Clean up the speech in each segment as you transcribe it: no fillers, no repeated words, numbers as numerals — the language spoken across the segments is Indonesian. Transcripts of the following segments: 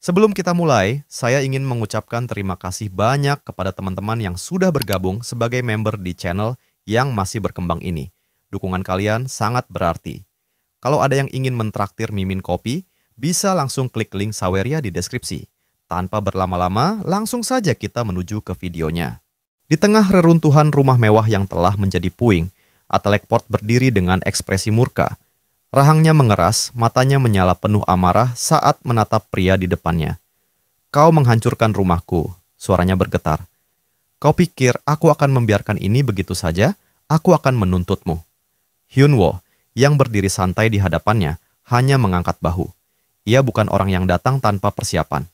Sebelum kita mulai, saya ingin mengucapkan terima kasih banyak kepada teman-teman yang sudah bergabung sebagai member di channel yang masih berkembang ini. Dukungan kalian sangat berarti. Kalau ada yang ingin mentraktir Mimin Kopi, bisa langsung klik link Saweria di deskripsi. Tanpa berlama-lama, langsung saja kita menuju ke videonya. Di tengah reruntuhan rumah mewah yang telah menjadi puing, Atelek Port berdiri dengan ekspresi murka. Rahangnya mengeras, matanya menyala penuh amarah saat menatap pria di depannya. "Kau menghancurkan rumahku," suaranya bergetar. "Kau pikir aku akan membiarkan ini begitu saja? Aku akan menuntutmu." Hyunwoo, yang berdiri santai di hadapannya, hanya mengangkat bahu. Ia bukan orang yang datang tanpa persiapan.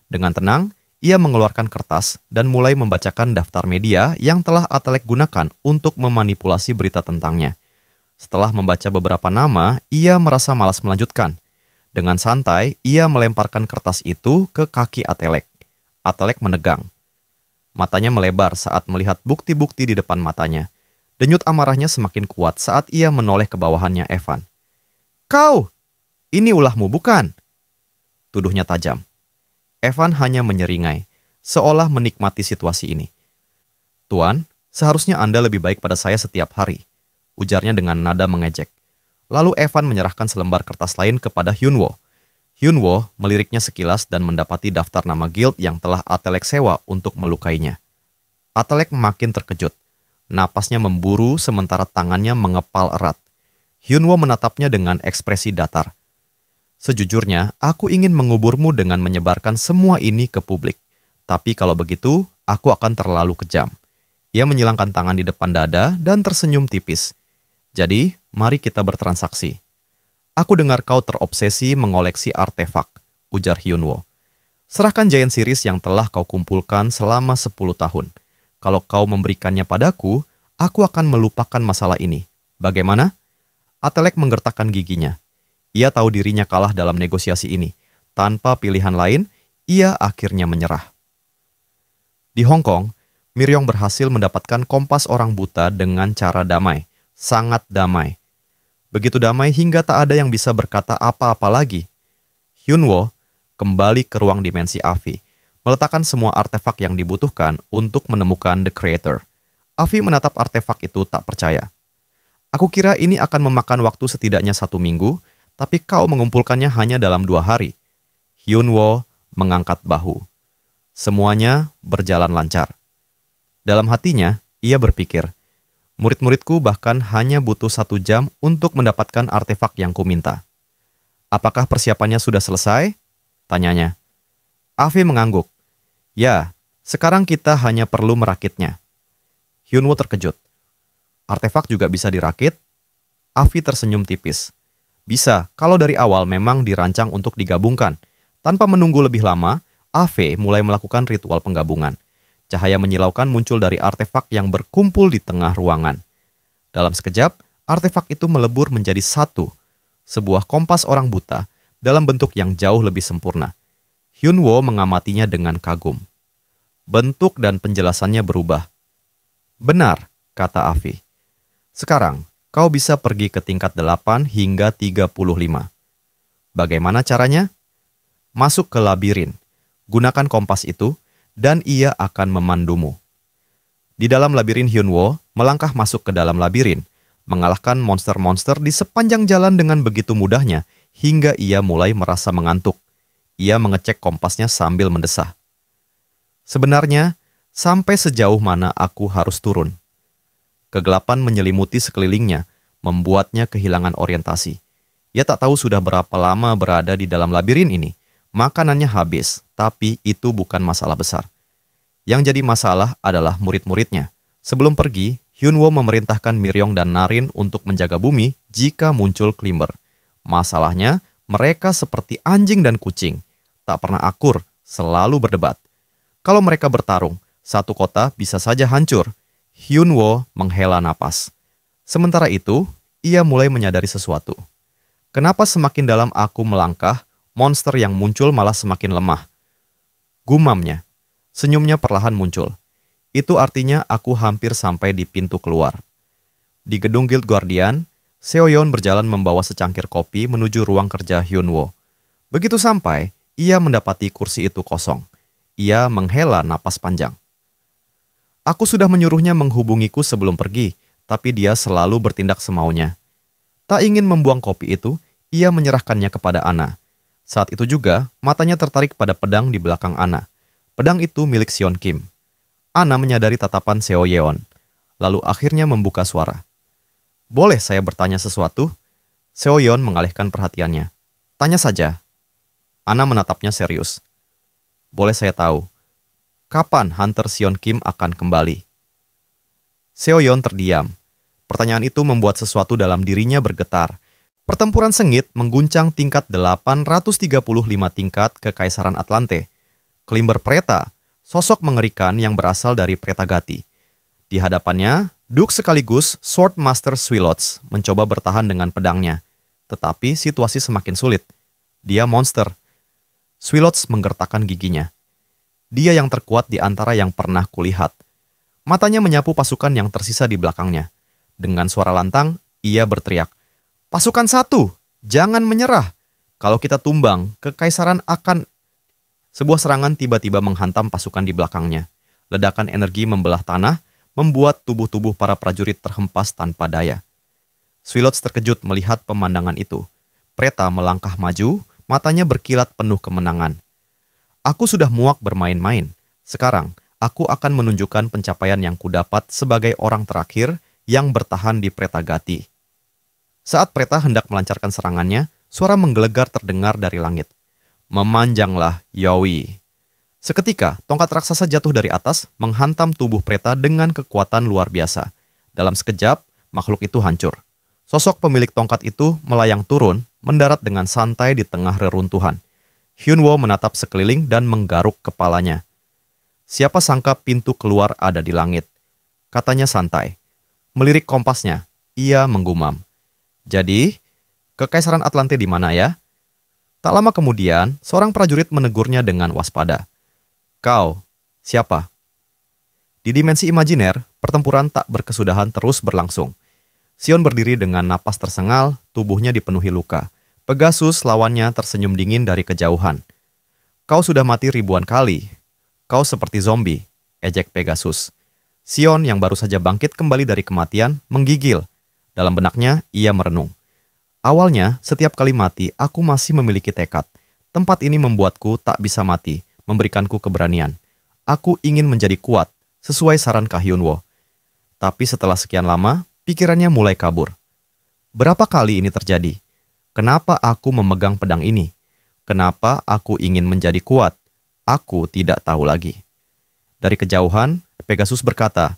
Dengan tenang, ia mengeluarkan kertas dan mulai membacakan daftar media yang telah Atelek gunakan untuk memanipulasi berita tentangnya. Setelah membaca beberapa nama, ia merasa malas melanjutkan. Dengan santai, ia melemparkan kertas itu ke kaki Atelek. Atelek menegang. Matanya melebar saat melihat bukti-bukti di depan matanya. Denyut amarahnya semakin kuat saat ia menoleh ke bawahannya Evan. "Kau! Ini ulahmu, bukan?" Tuduhnya tajam. Evan hanya menyeringai, seolah menikmati situasi ini. "Tuan, seharusnya Anda lebih baik pada saya setiap hari," ujarnya dengan nada mengejek. Lalu Evan menyerahkan selembar kertas lain kepada Hyunwoo. Hyunwoo meliriknya sekilas dan mendapati daftar nama guild yang telah Atelek sewa untuk melukainya. Atelek makin terkejut. Napasnya memburu sementara tangannya mengepal erat. Hyunwoo menatapnya dengan ekspresi datar. "Sejujurnya, aku ingin menguburmu dengan menyebarkan semua ini ke publik. Tapi kalau begitu, aku akan terlalu kejam." Ia menyilangkan tangan di depan dada dan tersenyum tipis. "Jadi, mari kita bertransaksi." "Aku dengar kau terobsesi mengoleksi artefak," ujar Hyunwoo. "Serahkan Giant Series yang telah kau kumpulkan selama 10 tahun. Kalau kau memberikannya padaku, aku akan melupakan masalah ini. Bagaimana?" Atelek menggertakkan giginya. Ia tahu dirinya kalah dalam negosiasi ini. Tanpa pilihan lain, ia akhirnya menyerah. Di Hong Kong, Miryong berhasil mendapatkan kompas orang buta dengan cara damai. Sangat damai. Begitu damai hingga tak ada yang bisa berkata apa-apa lagi. Hyunwoo kembali ke ruang dimensi Avi, meletakkan semua artefak yang dibutuhkan untuk menemukan The Creator. Avi menatap artefak itu tak percaya. "Aku kira ini akan memakan waktu setidaknya 1 minggu, tapi kau mengumpulkannya hanya dalam 2 hari. Hyunwoo mengangkat bahu. Semuanya berjalan lancar. Dalam hatinya, ia berpikir, murid-muridku bahkan hanya butuh 1 jam untuk mendapatkan artefak yang kuminta. "Apakah persiapannya sudah selesai?" tanyanya. Avi mengangguk. "Ya, sekarang kita hanya perlu merakitnya." Hyunwoo terkejut. "Artefak juga bisa dirakit?" Avi tersenyum tipis. "Bisa, kalau dari awal memang dirancang untuk digabungkan." Tanpa menunggu lebih lama, Avi mulai melakukan ritual penggabungan. Cahaya menyilaukan muncul dari artefak yang berkumpul di tengah ruangan. Dalam sekejap, artefak itu melebur menjadi satu, sebuah kompas orang buta dalam bentuk yang jauh lebih sempurna. Hyunwoo mengamatinya dengan kagum. Bentuk dan penjelasannya berubah. "Benar," kata Avi. "Sekarang, kau bisa pergi ke tingkat 8 hingga 35. Bagaimana caranya? Masuk ke labirin. Gunakan kompas itu, dan ia akan memandumu." Di dalam labirin, Hyunwoo melangkah masuk ke dalam labirin, mengalahkan monster-monster di sepanjang jalan dengan begitu mudahnya, hingga ia mulai merasa mengantuk. Ia mengecek kompasnya sambil mendesah. "Sebenarnya, sampai sejauh mana aku harus turun?" Kegelapan menyelimuti sekelilingnya, membuatnya kehilangan orientasi. Ia tak tahu sudah berapa lama berada di dalam labirin ini. Makanannya habis, tapi itu bukan masalah besar. Yang jadi masalah adalah murid-muridnya. Sebelum pergi, Hyunwoo memerintahkan Miryong dan Narin untuk menjaga bumi jika muncul Climber. Masalahnya, mereka seperti anjing dan kucing. Tak pernah akur, selalu berdebat. Kalau mereka bertarung, satu kota bisa saja hancur. Hyunwoo menghela napas. Sementara itu, ia mulai menyadari sesuatu. Kenapa semakin dalam aku melangkah, monster yang muncul malah semakin lemah? Gumamnya. Senyumnya perlahan muncul. Itu artinya aku hampir sampai di pintu keluar. Di gedung Guild Guardian, Seoyeon berjalan membawa secangkir kopi menuju ruang kerja Hyunwoo. Begitu sampai, ia mendapati kursi itu kosong. Ia menghela napas panjang. Aku sudah menyuruhnya menghubungiku sebelum pergi, tapi dia selalu bertindak semaunya. Tak ingin membuang kopi itu, ia menyerahkannya kepada Anna. Saat itu juga, matanya tertarik pada pedang di belakang Anna. Pedang itu milik Seon Kim. Anna menyadari tatapan Seo Yeon, lalu akhirnya membuka suara. "Boleh saya bertanya sesuatu?" Seo Yeon mengalihkan perhatiannya. "Tanya saja." Anna menatapnya serius. "Boleh saya tahu, kapan Hunter Seon Kim akan kembali?" Seo Yeon terdiam. Pertanyaan itu membuat sesuatu dalam dirinya bergetar. Pertempuran sengit mengguncang tingkat 835 tingkat Kekaisaran Atlante. Klimber Preta, sosok mengerikan yang berasal dari Pretagati. Di hadapannya, Duke sekaligus Swordmaster Swilots mencoba bertahan dengan pedangnya. Tetapi situasi semakin sulit. Dia monster. Swilots menggertakkan giginya. Dia yang terkuat di antara yang pernah kulihat. Matanya menyapu pasukan yang tersisa di belakangnya. Dengan suara lantang, ia berteriak, "Pasukan 1, jangan menyerah. Kalau kita tumbang, kekaisaran akan..." Sebuah serangan tiba-tiba menghantam pasukan di belakangnya. Ledakan energi membelah tanah, membuat tubuh-tubuh para prajurit terhempas tanpa daya. Swilots terkejut melihat pemandangan itu. Preta melangkah maju, matanya berkilat penuh kemenangan. "Aku sudah muak bermain-main. Sekarang, aku akan menunjukkan pencapaian yang kudapat sebagai orang terakhir yang bertahan di Pretagati." Saat Preta hendak melancarkan serangannya, suara menggelegar terdengar dari langit. "Memanjanglah, Yowie." Seketika, tongkat raksasa jatuh dari atas, menghantam tubuh Preta dengan kekuatan luar biasa. Dalam sekejap, makhluk itu hancur. Sosok pemilik tongkat itu melayang turun, mendarat dengan santai di tengah reruntuhan. Hyunwoo menatap sekeliling dan menggaruk kepalanya. "Siapa sangka pintu keluar ada di langit?" katanya santai. Melirik kompasnya, ia menggumam. "Jadi, Kekaisaran Atlante di mana ya?" Tak lama kemudian, seorang prajurit menegurnya dengan waspada. "Kau, siapa?" Di dimensi imajiner, pertempuran tak berkesudahan terus berlangsung. Sion berdiri dengan napas tersengal, tubuhnya dipenuhi luka. Pegasus lawannya tersenyum dingin dari kejauhan. "Kau sudah mati ribuan kali. Kau seperti zombie," ejek Pegasus. Sion yang baru saja bangkit kembali dari kematian menggigil. Dalam benaknya, ia merenung. "Awalnya, setiap kali mati, aku masih memiliki tekad. Tempat ini membuatku tak bisa mati, memberikanku keberanian. Aku ingin menjadi kuat, sesuai saran Kah Hyunwoo. Tapi setelah sekian lama, pikirannya mulai kabur. Berapa kali ini terjadi? Kenapa aku memegang pedang ini? Kenapa aku ingin menjadi kuat? Aku tidak tahu lagi." Dari kejauhan, Pegasus berkata,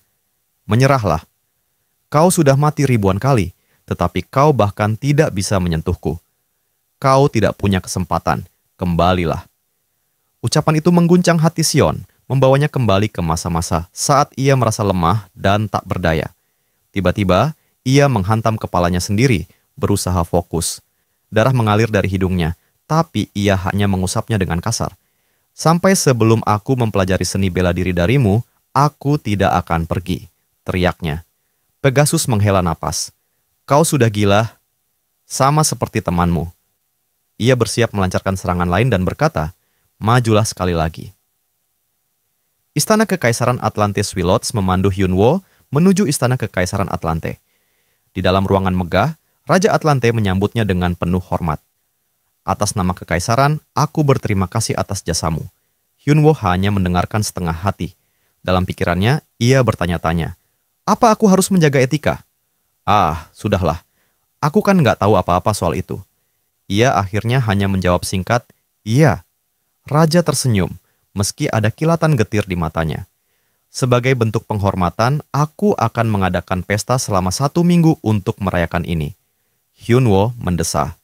"Menyerahlah. Kau sudah mati ribuan kali, tetapi kau bahkan tidak bisa menyentuhku. Kau tidak punya kesempatan. Kembalilah." Ucapan itu mengguncang hati Sion, membawanya kembali ke masa-masa saat ia merasa lemah dan tak berdaya. Tiba-tiba, ia menghantam kepalanya sendiri, berusaha fokus. Darah mengalir dari hidungnya, tapi ia hanya mengusapnya dengan kasar. "Sampai sebelum aku mempelajari seni bela diri darimu, aku tidak akan pergi," teriaknya. Pegasus menghela napas. "Kau sudah gila, sama seperti temanmu." Ia bersiap melancarkan serangan lain dan berkata, "Majulah sekali lagi." Istana Kekaisaran Atlante Swilots memandu Hyunwoo menuju Istana Kekaisaran Atlante. Di dalam ruangan megah, Raja Atlante menyambutnya dengan penuh hormat. "Atas nama Kekaisaran, aku berterima kasih atas jasamu." Hyunwoo hanya mendengarkan setengah hati. Dalam pikirannya, ia bertanya-tanya, "Apa aku harus menjaga etika?" "Ah, sudahlah. Aku kan nggak tahu apa-apa soal itu." Ia akhirnya hanya menjawab singkat, "Iya." Raja tersenyum, meski ada kilatan getir di matanya. "Sebagai bentuk penghormatan, aku akan mengadakan pesta selama 1 minggu untuk merayakan ini." Hyunwoo mendesah.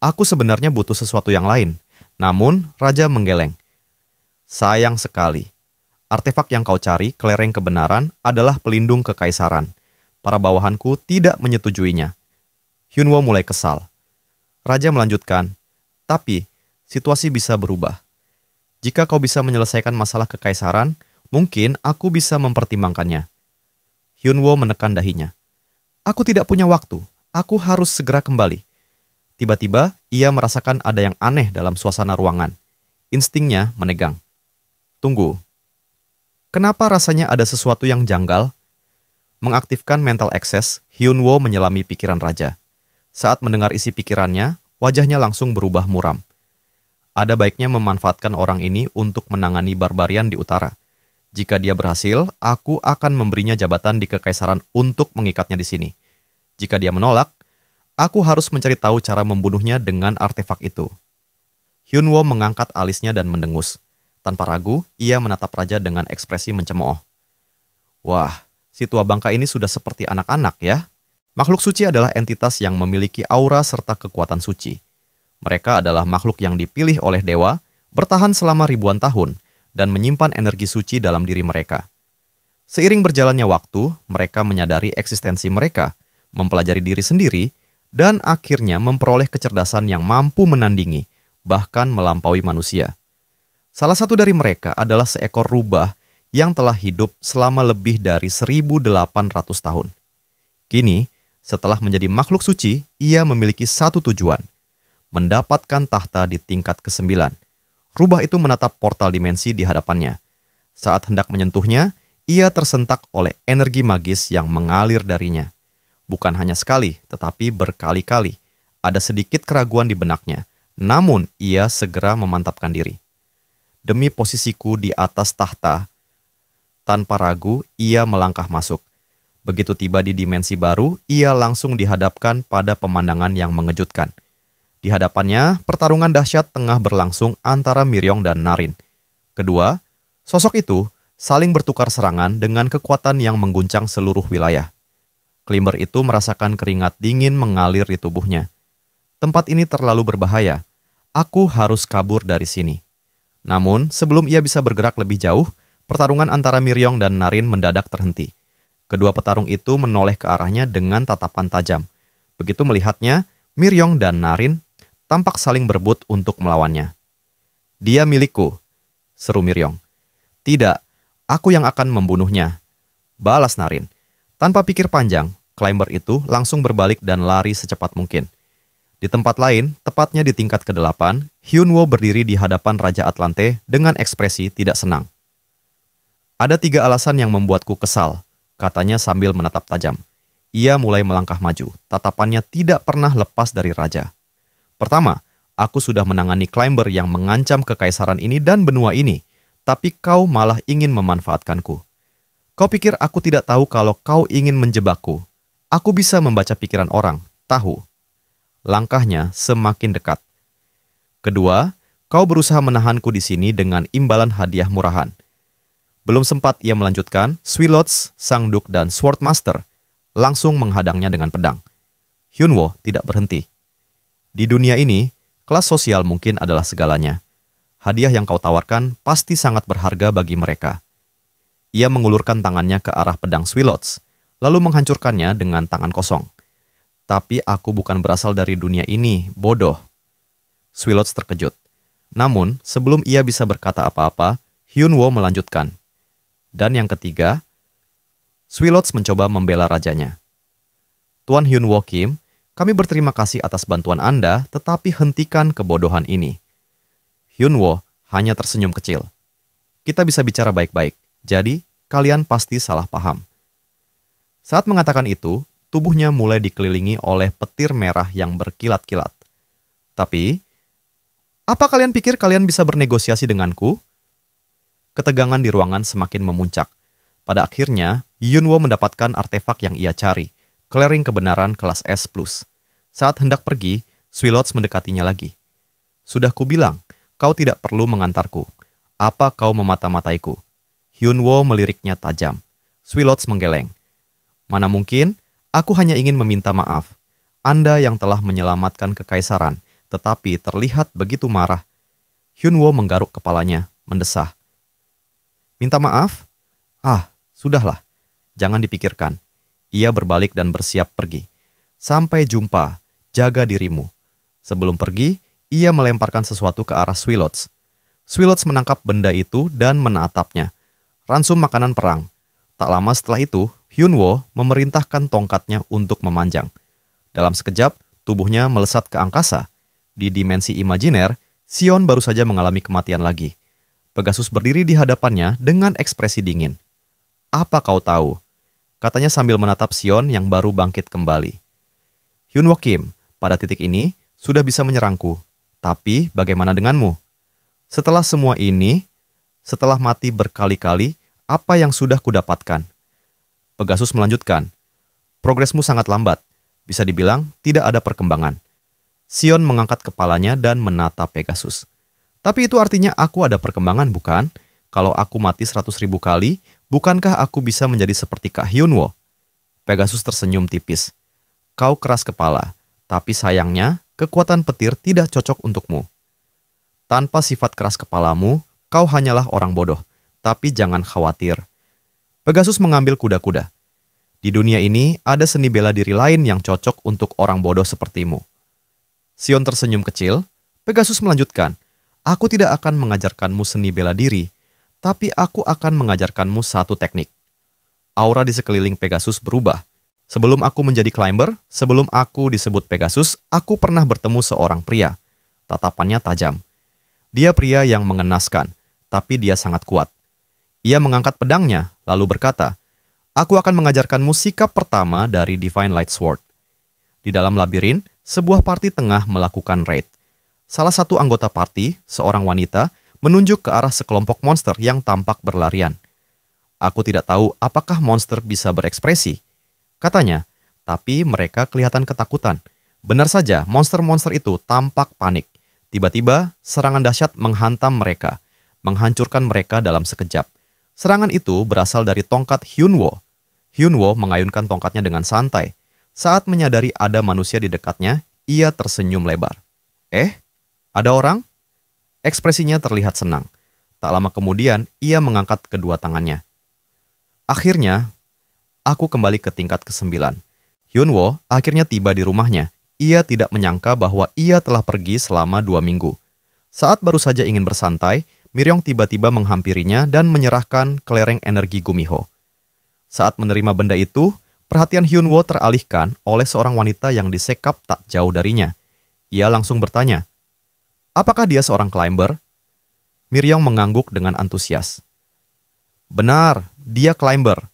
"Aku sebenarnya butuh sesuatu yang lain." Namun, Raja menggeleng. "Sayang sekali. Artefak yang kau cari, kelereng kebenaran, adalah pelindung kekaisaran. Para bawahanku tidak menyetujuinya." Hyunwoo mulai kesal. Raja melanjutkan, "Tapi, situasi bisa berubah. Jika kau bisa menyelesaikan masalah kekaisaran, mungkin aku bisa mempertimbangkannya." Hyunwoo menekan dahinya. "Aku tidak punya waktu. Aku harus segera kembali." Tiba-tiba, ia merasakan ada yang aneh dalam suasana ruangan. instingnya menegang. Tunggu, kenapa rasanya ada sesuatu yang janggal? Mengaktifkan mental access, Hyunwoo menyelami pikiran raja. Saat mendengar isi pikirannya, wajahnya langsung berubah muram. Ada baiknya memanfaatkan orang ini untuk menangani barbarian di utara. Jika dia berhasil, aku akan memberinya jabatan di kekaisaran untuk mengikatnya di sini. Jika dia menolak, aku harus mencari tahu cara membunuhnya dengan artefak itu. Hyunwoo mengangkat alisnya dan mendengus. Tanpa ragu, ia menatap raja dengan ekspresi mencemooh. Wah, si tua bangka ini sudah seperti anak-anak ya. Makhluk suci adalah entitas yang memiliki aura serta kekuatan suci. Mereka adalah makhluk yang dipilih oleh dewa, bertahan selama ribuan tahun, dan menyimpan energi suci dalam diri mereka. Seiring berjalannya waktu, mereka menyadari eksistensi mereka, mempelajari diri sendiri, dan akhirnya memperoleh kecerdasan yang mampu menandingi, bahkan melampaui manusia. Salah satu dari mereka adalah seekor rubah yang telah hidup selama lebih dari 1.800 tahun. Kini, setelah menjadi makhluk suci, ia memiliki satu tujuan, mendapatkan tahta di tingkat ke-9. Rubah itu menatap portal dimensi di hadapannya. Saat hendak menyentuhnya, ia tersentak oleh energi magis yang mengalir darinya. Bukan hanya sekali, tetapi berkali-kali. Ada sedikit keraguan di benaknya, namun ia segera memantapkan diri. Demi posisiku di atas tahta, tanpa ragu ia melangkah masuk. Begitu tiba di dimensi baru, ia langsung dihadapkan pada pemandangan yang mengejutkan. Di hadapannya, pertarungan dahsyat tengah berlangsung antara Miryong dan Narin. Kedua, sosok itu saling bertukar serangan dengan kekuatan yang mengguncang seluruh wilayah. Climber itu merasakan keringat dingin mengalir di tubuhnya. Tempat ini terlalu berbahaya. Aku harus kabur dari sini. Namun, sebelum ia bisa bergerak lebih jauh, pertarungan antara Miryong dan Narin mendadak terhenti. Kedua petarung itu menoleh ke arahnya dengan tatapan tajam. Begitu melihatnya, Miryong dan Narin tampak saling berebut untuk melawannya. Dia milikku, seru Miryong. Tidak, aku yang akan membunuhnya, balas Narin. Tanpa pikir panjang, Climber itu langsung berbalik dan lari secepat mungkin. Di tempat lain, tepatnya di tingkat ke-8, Hyunwoo berdiri di hadapan Raja Atlante dengan ekspresi tidak senang. Ada 3 alasan yang membuatku kesal, katanya sambil menatap tajam. Ia mulai melangkah maju, tatapannya tidak pernah lepas dari raja. Pertama, aku sudah menangani Climber yang mengancam kekaisaran ini dan benua ini, tapi kau malah ingin memanfaatkanku. Kau pikir aku tidak tahu kalau kau ingin menjebakku? Aku bisa membaca pikiran orang, tahu. Langkahnya semakin dekat. Kedua, kau berusaha menahanku di sini dengan imbalan hadiah murahan. Belum sempat ia melanjutkan, Swilots, Sang Duk, dan Swordmaster langsung menghadangnya dengan pedang. Hyunwoo tidak berhenti. Di dunia ini, kelas sosial mungkin adalah segalanya. Hadiah yang kau tawarkan pasti sangat berharga bagi mereka. Ia mengulurkan tangannya ke arah pedang Swilots, lalu menghancurkannya dengan tangan kosong. Tapi aku bukan berasal dari dunia ini, bodoh. Swilots terkejut. Namun, sebelum ia bisa berkata apa-apa, Hyunwoo melanjutkan. Dan yang ketiga, Swilots mencoba membela rajanya. Tuan Hyunwoo Kim, kami berterima kasih atas bantuan Anda, tetapi hentikan kebodohan ini. Hyunwoo hanya tersenyum kecil. Kita bisa bicara baik-baik, jadi kalian pasti salah paham. Saat mengatakan itu, tubuhnya mulai dikelilingi oleh petir merah yang berkilat-kilat. Tapi, apa kalian pikir kalian bisa bernegosiasi denganku? Ketegangan di ruangan semakin memuncak. Pada akhirnya, Hyunwoo mendapatkan artefak yang ia cari, clearing kebenaran kelas S+. Saat hendak pergi, Swilots mendekatinya lagi. Sudah kubilang, kau tidak perlu mengantarku. Apa kau memata-mataiku? Hyunwoo meliriknya tajam. Swilots menggeleng. Mana mungkin, aku hanya ingin meminta maaf. Anda yang telah menyelamatkan kekaisaran, tetapi terlihat begitu marah. Hyunwoo menggaruk kepalanya, mendesah. Minta maaf? Ah, sudahlah. Jangan dipikirkan. Ia berbalik dan bersiap pergi. Sampai jumpa, jaga dirimu. Sebelum pergi, ia melemparkan sesuatu ke arah Swilots. Swilots menangkap benda itu dan menatapnya. Ransum makanan perang. Tak lama setelah itu, Hyunwoo memerintahkan tongkatnya untuk memanjang. Dalam sekejap, tubuhnya melesat ke angkasa. Di dimensi imajiner, Sion baru saja mengalami kematian lagi. Pegasus berdiri di hadapannya dengan ekspresi dingin. "Apa kau tahu?" katanya sambil menatap Sion yang baru bangkit kembali. "Hyunwoo Kim, pada titik ini sudah bisa menyerangku. Tapi bagaimana denganmu? Setelah semua ini, setelah mati berkali-kali, apa yang sudah kudapatkan?" Pegasus melanjutkan, "Progresmu sangat lambat. Bisa dibilang tidak ada perkembangan." Sion mengangkat kepalanya dan menatap Pegasus. "Tapi itu artinya aku ada perkembangan, bukan? Kalau aku mati 100.000 kali, bukankah aku bisa menjadi seperti Kak Hyunwoo?" Pegasus tersenyum tipis. "Kau keras kepala, tapi sayangnya kekuatan petir tidak cocok untukmu. Tanpa sifat keras kepalamu, kau hanyalah orang bodoh. Tapi jangan khawatir." Pegasus mengambil kuda-kuda. "Di dunia ini ada seni bela diri lain yang cocok untuk orang bodoh sepertimu." Sion tersenyum kecil. Pegasus melanjutkan, "Aku tidak akan mengajarkanmu seni bela diri, tapi aku akan mengajarkanmu satu teknik." Aura di sekeliling Pegasus berubah. "Sebelum aku menjadi climber, sebelum aku disebut Pegasus, aku pernah bertemu seorang pria. Tatapannya tajam. Dia pria yang mengenaskan, tapi dia sangat kuat. Ia mengangkat pedangnya, lalu berkata, 'Aku akan mengajarkanmu sikap pertama dari Divine Light Sword.' Di dalam labirin, sebuah party tengah melakukan raid. Salah satu anggota party, seorang wanita, menunjuk ke arah sekelompok monster yang tampak berlarian. Aku tidak tahu apakah monster bisa berekspresi," katanya, "tapi mereka kelihatan ketakutan. Benar saja, monster-monster itu tampak panik. Tiba-tiba, serangan dahsyat menghantam mereka, menghancurkan mereka dalam sekejap. Serangan itu berasal dari tongkat Hyunwoo. Hyunwoo mengayunkan tongkatnya dengan santai. Saat menyadari ada manusia di dekatnya, ia tersenyum lebar. 'Eh, ada orang?' Ekspresinya terlihat senang. Tak lama kemudian, ia mengangkat kedua tangannya. 'Akhirnya, aku kembali ke tingkat ke-9. Hyunwoo akhirnya tiba di rumahnya. Ia tidak menyangka bahwa ia telah pergi selama 2 minggu. Saat baru saja ingin bersantai, Miryong tiba-tiba menghampirinya dan menyerahkan kelereng energi Gumiho. Saat menerima benda itu, perhatian Hyunwoo teralihkan oleh seorang wanita yang disekap tak jauh darinya. Ia langsung bertanya, "Apakah dia seorang climber?" Miryong mengangguk dengan antusias. "Benar, dia climber."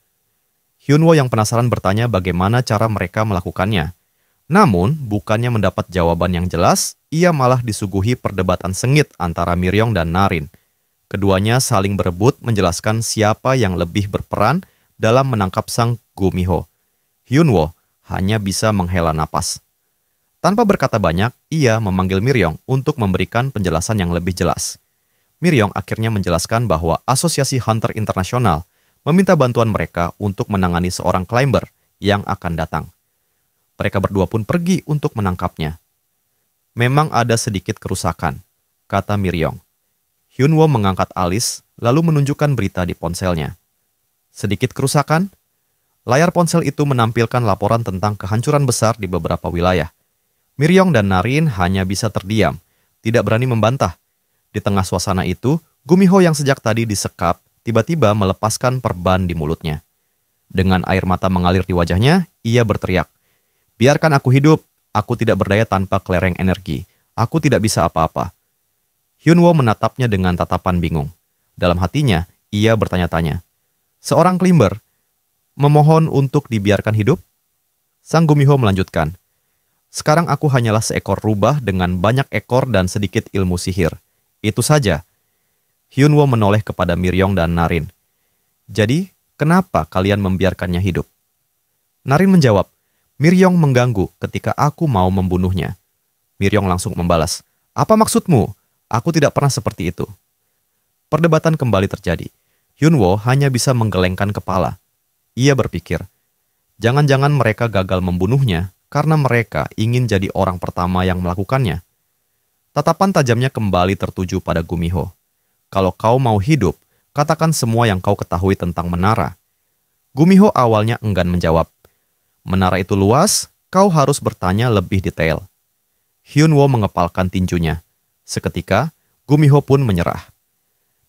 Hyunwoo yang penasaran bertanya bagaimana cara mereka melakukannya. Namun, bukannya mendapat jawaban yang jelas, ia malah disuguhi perdebatan sengit antara Miryong dan Narin. Keduanya saling berebut menjelaskan siapa yang lebih berperan dalam menangkap sang Gumiho. Hyunwoo hanya bisa menghela napas. Tanpa berkata banyak, ia memanggil Miryong untuk memberikan penjelasan yang lebih jelas. Miryong akhirnya menjelaskan bahwa Asosiasi Hunter Internasional meminta bantuan mereka untuk menangani seorang climber yang akan datang. Mereka berdua pun pergi untuk menangkapnya. "Memang ada sedikit kerusakan," kata Miryong. Hyunwoo mengangkat alis, lalu menunjukkan berita di ponselnya. "Sedikit kerusakan?" Layar ponsel itu menampilkan laporan tentang kehancuran besar di beberapa wilayah. Miryong dan Narin hanya bisa terdiam, tidak berani membantah. Di tengah suasana itu, Gumiho yang sejak tadi disekap, tiba-tiba melepaskan perban di mulutnya. Dengan air mata mengalir di wajahnya, ia berteriak, "Biarkan aku hidup, aku tidak berdaya tanpa kelereng energi. Aku tidak bisa apa-apa." Hyunwoo menatapnya dengan tatapan bingung. Dalam hatinya, ia bertanya-tanya, "Seorang climber memohon untuk dibiarkan hidup?" Sang Gumiho melanjutkan, "Sekarang aku hanyalah seekor rubah dengan banyak ekor dan sedikit ilmu sihir. Itu saja." Hyunwoo menoleh kepada Miryong dan Narin. "Jadi, kenapa kalian membiarkannya hidup?" Narin menjawab, "Miryong mengganggu ketika aku mau membunuhnya." Miryong langsung membalas, "Apa maksudmu? Aku tidak pernah seperti itu." Perdebatan kembali terjadi. Hyunwoo hanya bisa menggelengkan kepala. Ia berpikir, jangan-jangan mereka gagal membunuhnya karena mereka ingin jadi orang pertama yang melakukannya. Tatapan tajamnya kembali tertuju pada Gumiho. "Kalau kau mau hidup, katakan semua yang kau ketahui tentang menara." Gumiho awalnya enggan menjawab. "Menara itu luas, kau harus bertanya lebih detail." Hyunwoo mengepalkan tinjunya. Seketika, Gumiho pun menyerah.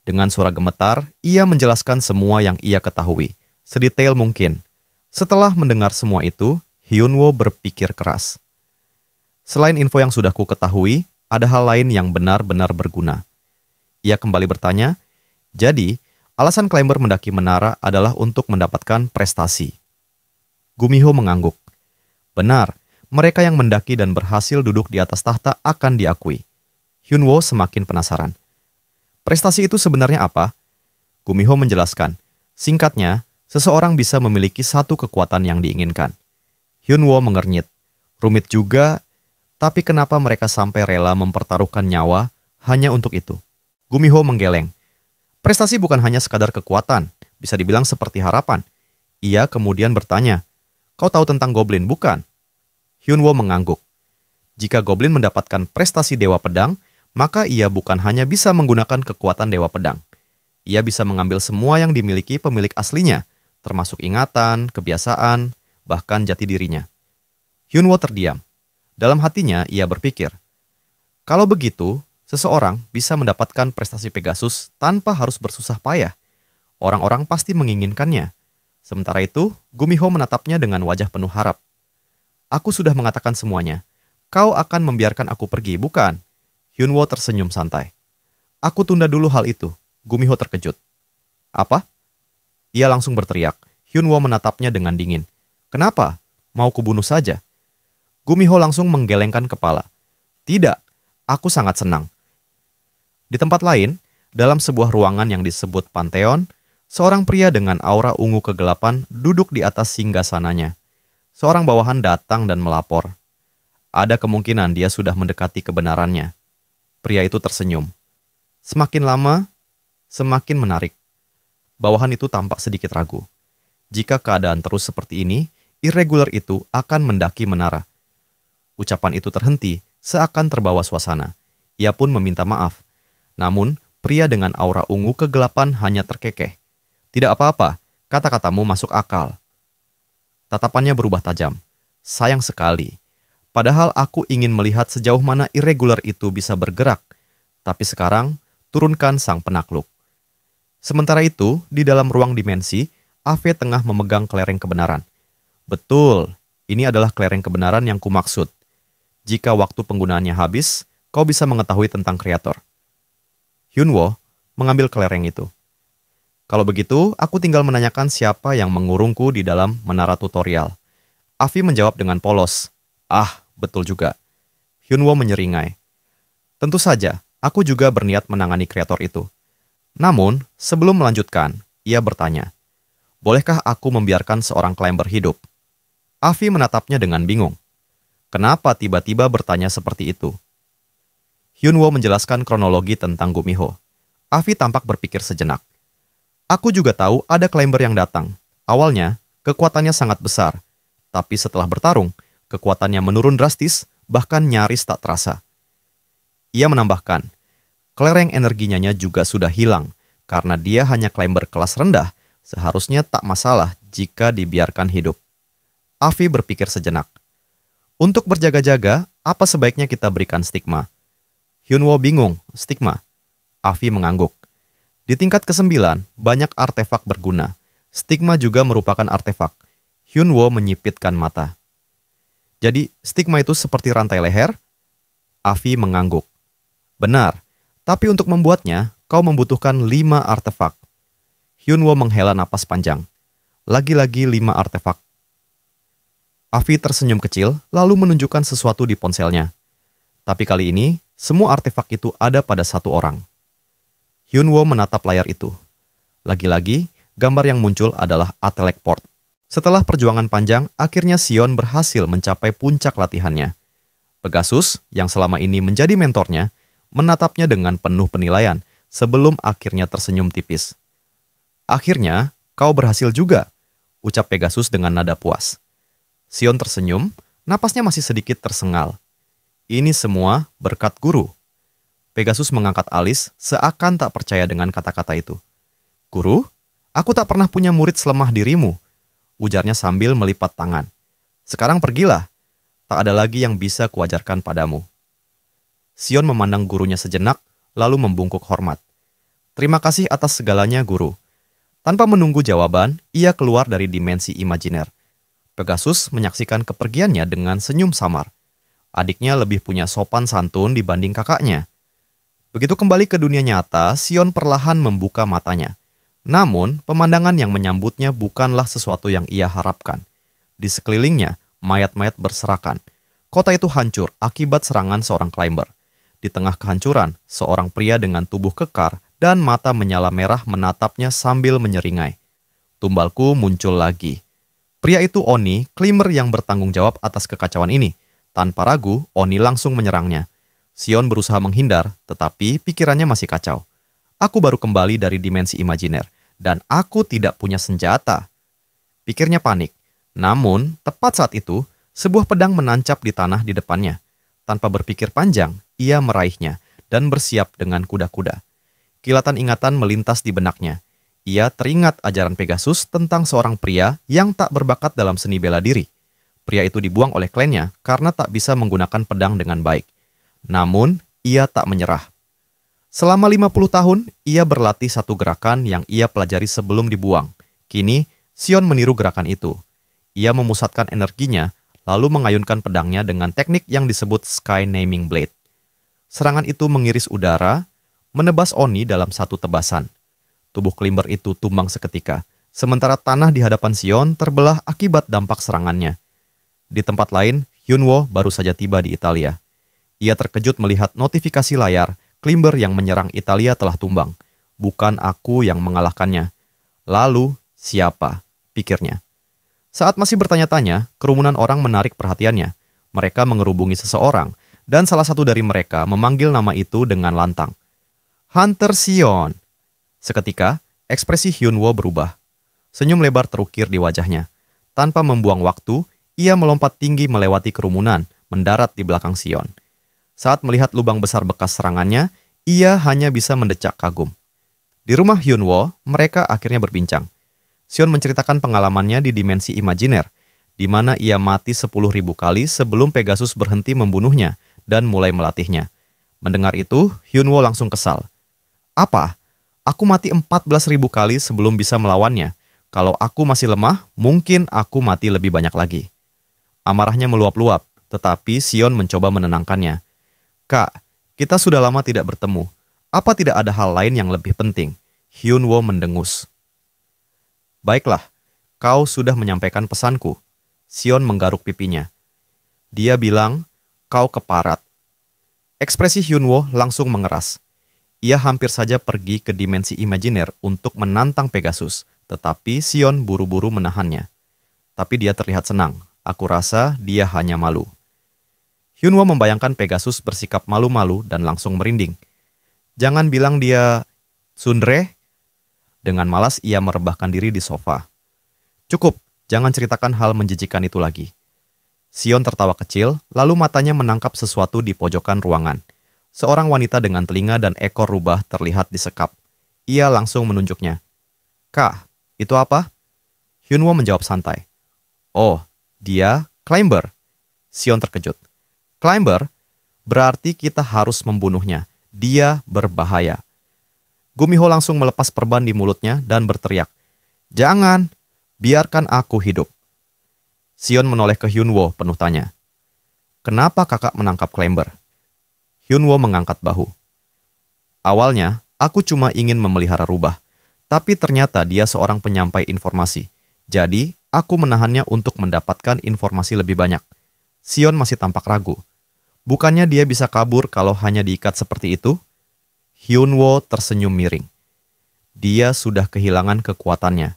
Dengan suara gemetar, ia menjelaskan semua yang ia ketahui, sedetail mungkin. Setelah mendengar semua itu, Hyunwoo berpikir keras. "Selain info yang sudah ku ketahui, ada hal lain yang benar-benar berguna. Ia kembali bertanya, jadi alasan climber mendaki menara adalah untuk mendapatkan prestasi. Gumiho mengangguk. Benar, mereka yang mendaki dan berhasil duduk di atas tahta akan diakui. Hyunwoo semakin penasaran. Prestasi itu sebenarnya apa? Gumiho menjelaskan. Singkatnya, seseorang bisa memiliki satu kekuatan yang diinginkan. Hyunwoo mengernyit. Rumit juga, tapi kenapa mereka sampai rela mempertaruhkan nyawa hanya untuk itu? Gumiho menggeleng. Prestasi bukan hanya sekadar kekuatan, bisa dibilang seperti harapan. Ia kemudian bertanya, kau tahu tentang goblin, bukan? Hyunwoo mengangguk. Jika goblin mendapatkan prestasi Dewa Pedang, maka ia bukan hanya bisa menggunakan kekuatan Dewa Pedang. Ia bisa mengambil semua yang dimiliki pemilik aslinya, termasuk ingatan, kebiasaan, bahkan jati dirinya. Hyunwoo terdiam. Dalam hatinya, ia berpikir, kalau begitu, seseorang bisa mendapatkan prestasi Pegasus tanpa harus bersusah payah. Orang-orang pasti menginginkannya. Sementara itu, Gumiho menatapnya dengan wajah penuh harap. Aku sudah mengatakan semuanya. Kau akan membiarkan aku pergi, bukan? Hyunwoo tersenyum santai. Aku tunda dulu hal itu. Gumiho terkejut. Apa? Ia langsung berteriak. Hyunwoo menatapnya dengan dingin. Kenapa? Mau kubunuh saja? Gumiho langsung menggelengkan kepala. Tidak, aku sangat senang. Di tempat lain, dalam sebuah ruangan yang disebut Pantheon, seorang pria dengan aura ungu kegelapan duduk di atas singgasananya. Seorang bawahan datang dan melapor. Ada kemungkinan dia sudah mendekati kebenarannya. Pria itu tersenyum. Semakin lama, semakin menarik. Bawahan itu tampak sedikit ragu. Jika keadaan terus seperti ini, irregular itu akan mendaki menara. Ucapan itu terhenti, seakan terbawa suasana. Ia pun meminta maaf. Namun, pria dengan aura ungu kegelapan hanya terkekeh. Tidak apa-apa, kata-katamu masuk akal. Tatapannya berubah tajam. Sayang sekali. Padahal aku ingin melihat sejauh mana irregular itu bisa bergerak. Tapi sekarang, turunkan sang penakluk. Sementara itu, di dalam ruang dimensi, Ave tengah memegang kelereng kebenaran. Betul, ini adalah kelereng kebenaran yang kumaksud. Jika waktu penggunaannya habis, kau bisa mengetahui tentang kreator. Hyunwoo mengambil kelereng itu. Kalau begitu, aku tinggal menanyakan siapa yang mengurungku di dalam menara tutorial. Avi menjawab dengan polos. Ah, betul juga. Hyunwoo menyeringai. Tentu saja, aku juga berniat menangani kreator itu. Namun, sebelum melanjutkan, ia bertanya, bolehkah aku membiarkan seorang climber hidup? Avi menatapnya dengan bingung. Kenapa tiba-tiba bertanya seperti itu? Hyunwoo menjelaskan kronologi tentang Gumiho. Avi tampak berpikir sejenak. Aku juga tahu ada climber yang datang. Awalnya, kekuatannya sangat besar. Tapi setelah bertarung, kekuatannya menurun drastis, bahkan nyaris tak terasa. Ia menambahkan, kelereng energinya juga sudah hilang, karena dia hanya climber kelas rendah, seharusnya tak masalah jika dibiarkan hidup. Avi berpikir sejenak. Untuk berjaga-jaga, apa sebaiknya kita berikan stigma? Hyunwoo bingung, stigma. Avi mengangguk. Di tingkat ke-9, banyak artefak berguna. Stigma juga merupakan artefak. Hyunwoo menyipitkan mata. Jadi, stigma itu seperti rantai leher? Avi mengangguk. Benar, tapi untuk membuatnya, kau membutuhkan 5 artefak. Hyunwoo menghela napas panjang. Lagi-lagi 5 artefak. Avi tersenyum kecil, lalu menunjukkan sesuatu di ponselnya. Tapi kali ini, semua artefak itu ada pada satu orang. Hyunwoo menatap layar itu. Lagi-lagi, gambar yang muncul adalah Atelek Port. Setelah perjuangan panjang, akhirnya Sion berhasil mencapai puncak latihannya. Pegasus, yang selama ini menjadi mentornya, menatapnya dengan penuh penilaian sebelum akhirnya tersenyum tipis. Akhirnya, kau berhasil juga, ucap Pegasus dengan nada puas. Sion tersenyum, napasnya masih sedikit tersengal. Ini semua berkat guru. Pegasus mengangkat alis seakan tak percaya dengan kata-kata itu. Guru, aku tak pernah punya murid selemah dirimu, ujarnya sambil melipat tangan. Sekarang pergilah, tak ada lagi yang bisa kuajarkan padamu. Sion memandang gurunya sejenak, lalu membungkuk hormat. Terima kasih atas segalanya, guru. Tanpa menunggu jawaban, ia keluar dari dimensi imajiner. Pegasus menyaksikan kepergiannya dengan senyum samar. Adiknya lebih punya sopan santun dibanding kakaknya. Begitu kembali ke dunia nyata, Sion perlahan membuka matanya. Namun, pemandangan yang menyambutnya bukanlah sesuatu yang ia harapkan. Di sekelilingnya, mayat-mayat berserakan. Kota itu hancur akibat serangan seorang climber. Di tengah kehancuran, seorang pria dengan tubuh kekar dan mata menyala merah menatapnya sambil menyeringai. Tumbalku muncul lagi. Pria itu Oni, climber yang bertanggung jawab atas kekacauan ini. Tanpa ragu, Oni langsung menyerangnya. Sion berusaha menghindar, tetapi pikirannya masih kacau. Aku baru kembali dari dimensi imajiner, dan aku tidak punya senjata. Pikirnya panik. Namun, tepat saat itu, sebuah pedang menancap di tanah di depannya. Tanpa berpikir panjang, ia meraihnya dan bersiap dengan kuda-kuda. Kilatan ingatan melintas di benaknya. Ia teringat ajaran Pegasus tentang seorang pria yang tak berbakat dalam seni bela diri. Pria itu dibuang oleh klannya karena tak bisa menggunakan pedang dengan baik. Namun, ia tak menyerah. Selama 50 tahun, ia berlatih satu gerakan yang ia pelajari sebelum dibuang. Kini, Sion meniru gerakan itu. Ia memusatkan energinya, lalu mengayunkan pedangnya dengan teknik yang disebut Sky Naming Blade. Serangan itu mengiris udara, menebas Oni dalam satu tebasan. Tubuh climber itu tumbang seketika, sementara tanah di hadapan Sion terbelah akibat dampak serangannya. Di tempat lain, Hyunwoo baru saja tiba di Italia. Ia terkejut melihat notifikasi layar, climber yang menyerang Italia telah tumbang. Bukan aku yang mengalahkannya. Lalu, siapa? Pikirnya. Saat masih bertanya-tanya, kerumunan orang menarik perhatiannya. Mereka mengerubungi seseorang, dan salah satu dari mereka memanggil nama itu dengan lantang. Hunter Sion. Seketika, ekspresi Hyunwoo berubah. Senyum lebar terukir di wajahnya. Tanpa membuang waktu, ia melompat tinggi melewati kerumunan, mendarat di belakang Sion. Saat melihat lubang besar bekas serangannya, ia hanya bisa mendecak kagum. Di rumah Hyunwoo, mereka akhirnya berbincang. Sion menceritakan pengalamannya di dimensi imajiner, di mana ia mati 10.000 kali sebelum Pegasus berhenti membunuhnya dan mulai melatihnya. Mendengar itu, Hyunwoo langsung kesal. Apa? Aku mati 14.000 kali sebelum bisa melawannya. Kalau aku masih lemah, mungkin aku mati lebih banyak lagi. Amarahnya meluap-luap, tetapi Sion mencoba menenangkannya. Kak, kita sudah lama tidak bertemu. Apa tidak ada hal lain yang lebih penting? Hyunwoo mendengus. Baiklah, kau sudah menyampaikan pesanku. Sion menggaruk pipinya. Dia bilang, kau keparat. Ekspresi Hyunwoo langsung mengeras. Ia hampir saja pergi ke dimensi imajiner untuk menantang Pegasus, tetapi Sion buru-buru menahannya. Tapi dia terlihat senang. Aku rasa dia hanya malu. Hyunwoo membayangkan Pegasus bersikap malu-malu dan langsung merinding. Jangan bilang dia Sundre. Dengan malas ia merebahkan diri di sofa. Cukup, jangan ceritakan hal menjijikan itu lagi. Sion tertawa kecil, lalu matanya menangkap sesuatu di pojokan ruangan. Seorang wanita dengan telinga dan ekor rubah terlihat disekap. Ia langsung menunjuknya. Kak, itu apa? Hyunwoo menjawab santai. Oh, dia climber. Sion terkejut. Climber? Berarti kita harus membunuhnya. Dia berbahaya. Gumiho langsung melepas perban di mulutnya dan berteriak. Jangan, biarkan aku hidup. Sion menoleh ke Hyunwoo penuh tanya. Kenapa kakak menangkap climber? Hyunwoo mengangkat bahu. Awalnya, aku cuma ingin memelihara rubah. Tapi ternyata dia seorang penyampai informasi. Jadi, aku menahannya untuk mendapatkan informasi lebih banyak. Sion masih tampak ragu. Bukannya dia bisa kabur kalau hanya diikat seperti itu? Hyunwoo tersenyum miring. Dia sudah kehilangan kekuatannya.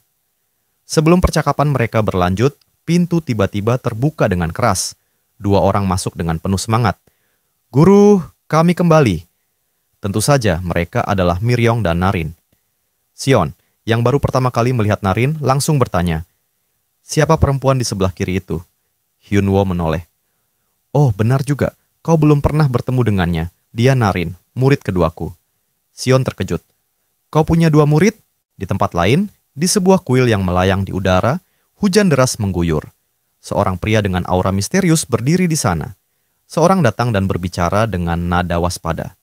Sebelum percakapan mereka berlanjut, pintu tiba-tiba terbuka dengan keras. Dua orang masuk dengan penuh semangat. Guru, kami kembali. Tentu saja mereka adalah Miryong dan Narin. Sion, yang baru pertama kali melihat Narin, langsung bertanya. Siapa perempuan di sebelah kiri itu? Hyunwoo menoleh. Oh, benar juga. Kau belum pernah bertemu dengannya. Dia Narin, murid keduaku. Sion terkejut. Kau punya dua murid? Di tempat lain, di sebuah kuil yang melayang di udara, hujan deras mengguyur. Seorang pria dengan aura misterius berdiri di sana. Seorang datang dan berbicara dengan nada waspada.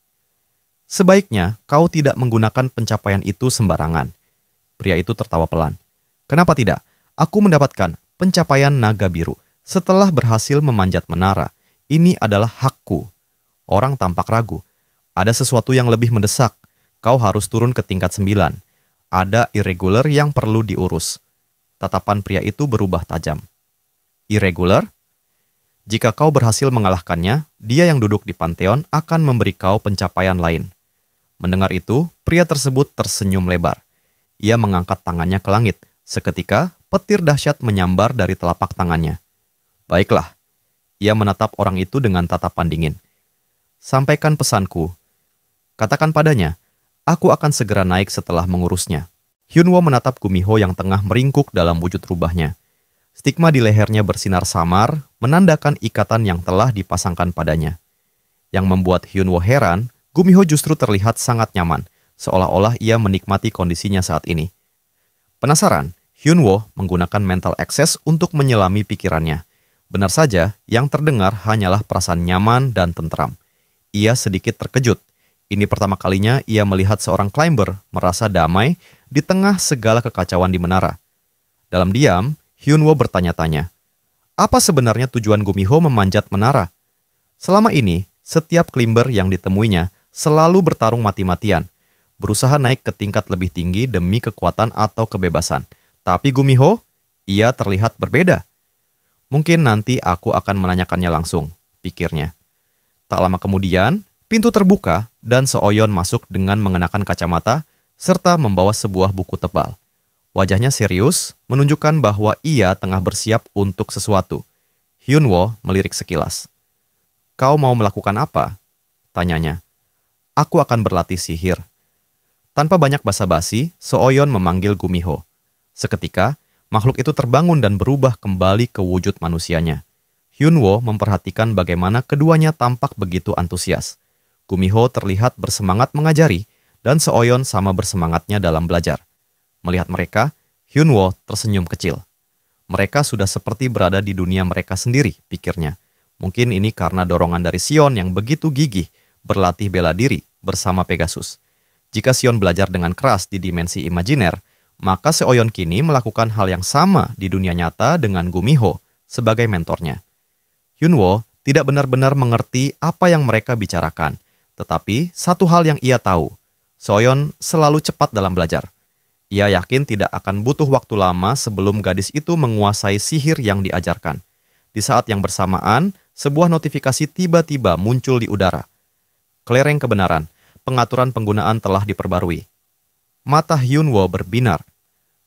Sebaiknya kau tidak menggunakan pencapaian itu sembarangan. Pria itu tertawa pelan. Kenapa tidak? Aku mendapatkan pencapaian naga biru setelah berhasil memanjat menara. Ini adalah hakku. Orang tampak ragu. Ada sesuatu yang lebih mendesak. Kau harus turun ke tingkat 9. Ada irregular yang perlu diurus. Tatapan pria itu berubah tajam. Irregular? Jika kau berhasil mengalahkannya, dia yang duduk di panteon akan memberi kau pencapaian lain. Mendengar itu, pria tersebut tersenyum lebar. Ia mengangkat tangannya ke langit. Seketika, petir dahsyat menyambar dari telapak tangannya. Baiklah. Ia menatap orang itu dengan tatapan dingin. Sampaikan pesanku. Katakan padanya, aku akan segera naik setelah mengurusnya. Hyunwoo menatap Gumiho yang tengah meringkuk dalam wujud rubahnya. Stigma di lehernya bersinar samar, menandakan ikatan yang telah dipasangkan padanya. Yang membuat Hyunwoo heran, Gumiho justru terlihat sangat nyaman, seolah-olah ia menikmati kondisinya saat ini. Penasaran, Hyunwoo menggunakan mental access untuk menyelami pikirannya. Benar saja, yang terdengar hanyalah perasaan nyaman dan tentram. Ia sedikit terkejut. Ini pertama kalinya ia melihat seorang climber merasa damai di tengah segala kekacauan di menara. Dalam diam, Hyunwoo bertanya-tanya, apa sebenarnya tujuan Gumiho memanjat menara? Selama ini, setiap climber yang ditemuinya selalu bertarung mati-matian, berusaha naik ke tingkat lebih tinggi demi kekuatan atau kebebasan. Tapi Gumiho, ia terlihat berbeda. Mungkin nanti aku akan menanyakannya langsung, pikirnya. Tak lama kemudian, pintu terbuka dan Seoyeon masuk dengan mengenakan kacamata serta membawa sebuah buku tebal. Wajahnya serius, menunjukkan bahwa ia tengah bersiap untuk sesuatu. Hyunwoo melirik sekilas. Kau mau melakukan apa? Tanyanya. Aku akan berlatih sihir. Tanpa banyak basa-basi, Seoyeon memanggil Gumiho. Seketika, makhluk itu terbangun dan berubah kembali ke wujud manusianya. Hyunwoo memperhatikan bagaimana keduanya tampak begitu antusias. Gumiho terlihat bersemangat mengajari, dan Seoyeon sama bersemangatnya dalam belajar. Melihat mereka, Hyunwoo tersenyum kecil. Mereka sudah seperti berada di dunia mereka sendiri, pikirnya. Mungkin ini karena dorongan dari Sion yang begitu gigih berlatih bela diri bersama Pegasus. Jika Sion belajar dengan keras di dimensi imajiner, maka Seoyeon kini melakukan hal yang sama di dunia nyata dengan Gumiho sebagai mentornya. Hyunwoo tidak benar-benar mengerti apa yang mereka bicarakan, tetapi satu hal yang ia tahu, Seoyeon selalu cepat dalam belajar. Ia yakin tidak akan butuh waktu lama sebelum gadis itu menguasai sihir yang diajarkan. Di saat yang bersamaan, sebuah notifikasi tiba-tiba muncul di udara. Kelereng kebenaran, pengaturan penggunaan telah diperbarui. Mata Hyunwoo berbinar.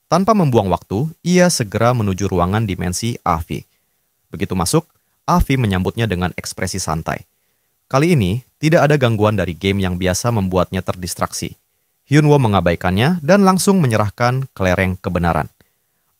Tanpa membuang waktu, ia segera menuju ruangan dimensi Avi. Begitu masuk, Avi menyambutnya dengan ekspresi santai. Kali ini, tidak ada gangguan dari game yang biasa membuatnya terdistraksi. Hyunwoo mengabaikannya dan langsung menyerahkan kelereng kebenaran.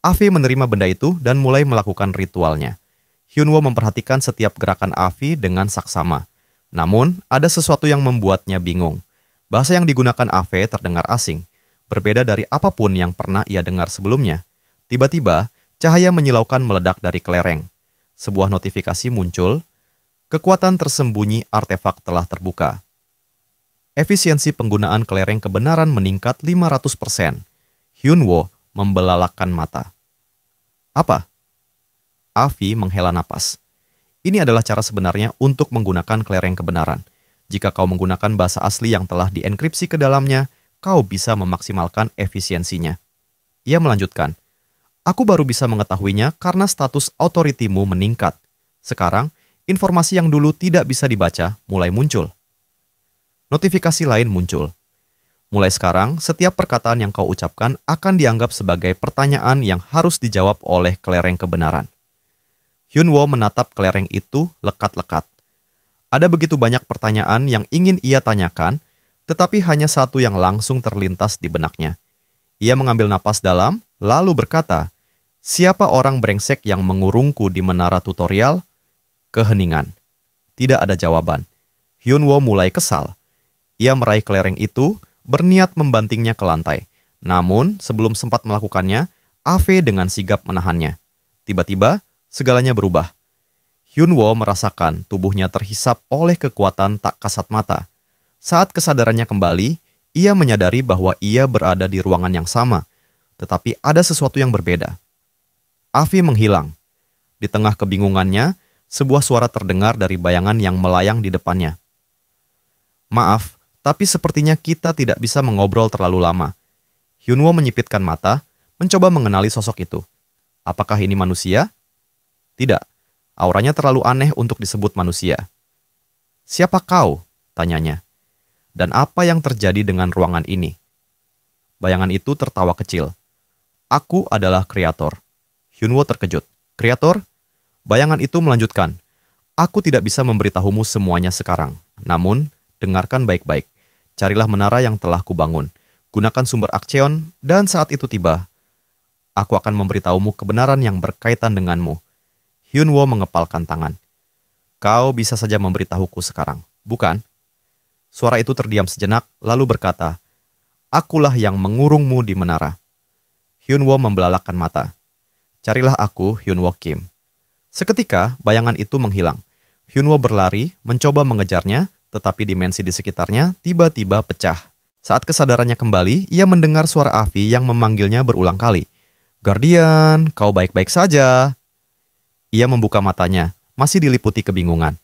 Avi menerima benda itu dan mulai melakukan ritualnya. Hyunwoo memperhatikan setiap gerakan Avi dengan saksama. Namun, ada sesuatu yang membuatnya bingung. Bahasa yang digunakan Avi terdengar asing, berbeda dari apapun yang pernah ia dengar sebelumnya. Tiba-tiba, cahaya menyilaukan meledak dari kelereng. Sebuah notifikasi muncul. Kekuatan tersembunyi artefak telah terbuka. Efisiensi penggunaan kelereng kebenaran meningkat 500%. Hyunwoo membelalakan mata. Apa? Avi menghela napas. Ini adalah cara sebenarnya untuk menggunakan kelereng kebenaran. Jika kau menggunakan bahasa asli yang telah dienkripsi ke dalamnya, kau bisa memaksimalkan efisiensinya. Ia melanjutkan, aku baru bisa mengetahuinya karena status otoritimu meningkat. Sekarang, informasi yang dulu tidak bisa dibaca mulai muncul. Notifikasi lain muncul. Mulai sekarang, setiap perkataan yang kau ucapkan akan dianggap sebagai pertanyaan yang harus dijawab oleh kelereng kebenaran. Hyunwoo menatap kelereng itu lekat-lekat. Ada begitu banyak pertanyaan yang ingin ia tanyakan, tetapi hanya satu yang langsung terlintas di benaknya. Ia mengambil napas dalam, lalu berkata, siapa orang brengsek yang mengurungku di menara tutorial? Keheningan. Tidak ada jawaban. Hyunwoo mulai kesal. Ia meraih kelereng itu, berniat membantingnya ke lantai. Namun, sebelum sempat melakukannya, Ave dengan sigap menahannya. Tiba-tiba, segalanya berubah. Hyunwoo merasakan tubuhnya terhisap oleh kekuatan tak kasat mata. Saat kesadarannya kembali, ia menyadari bahwa ia berada di ruangan yang sama, tetapi ada sesuatu yang berbeda. Avi menghilang. Di tengah kebingungannya, Sebuah suara terdengar dari bayangan yang melayang di depannya. Maaf, tapi sepertinya kita tidak bisa mengobrol terlalu lama. Hyunwoo menyipitkan mata, mencoba mengenali sosok itu. Apakah ini manusia? Tidak, auranya terlalu aneh untuk disebut manusia. Siapa kau? Tanyanya. Dan apa yang terjadi dengan ruangan ini? Bayangan itu tertawa kecil. Aku adalah kreator. Hyunwoo terkejut. Kreator? Bayangan itu melanjutkan. Aku tidak bisa memberitahumu semuanya sekarang. Namun, dengarkan baik-baik. Carilah menara yang telah kubangun. Gunakan sumber Akcheon, dan saat itu tiba, aku akan memberitahumu kebenaran yang berkaitan denganmu. Hyunwoo mengepalkan tangan. Kau bisa saja memberitahuku sekarang, bukan? Suara itu terdiam sejenak, lalu berkata, Akulah yang mengurungmu di menara. Hyunwoo membelalakkan mata. Carilah aku, Hyunwoo Kim. Seketika, bayangan itu menghilang. Hyunwoo berlari, mencoba mengejarnya, tetapi dimensi di sekitarnya tiba-tiba pecah. Saat kesadarannya kembali, ia mendengar suara Avi yang memanggilnya berulang kali. Guardian, kau baik-baik saja. Ia membuka matanya, masih diliputi kebingungan.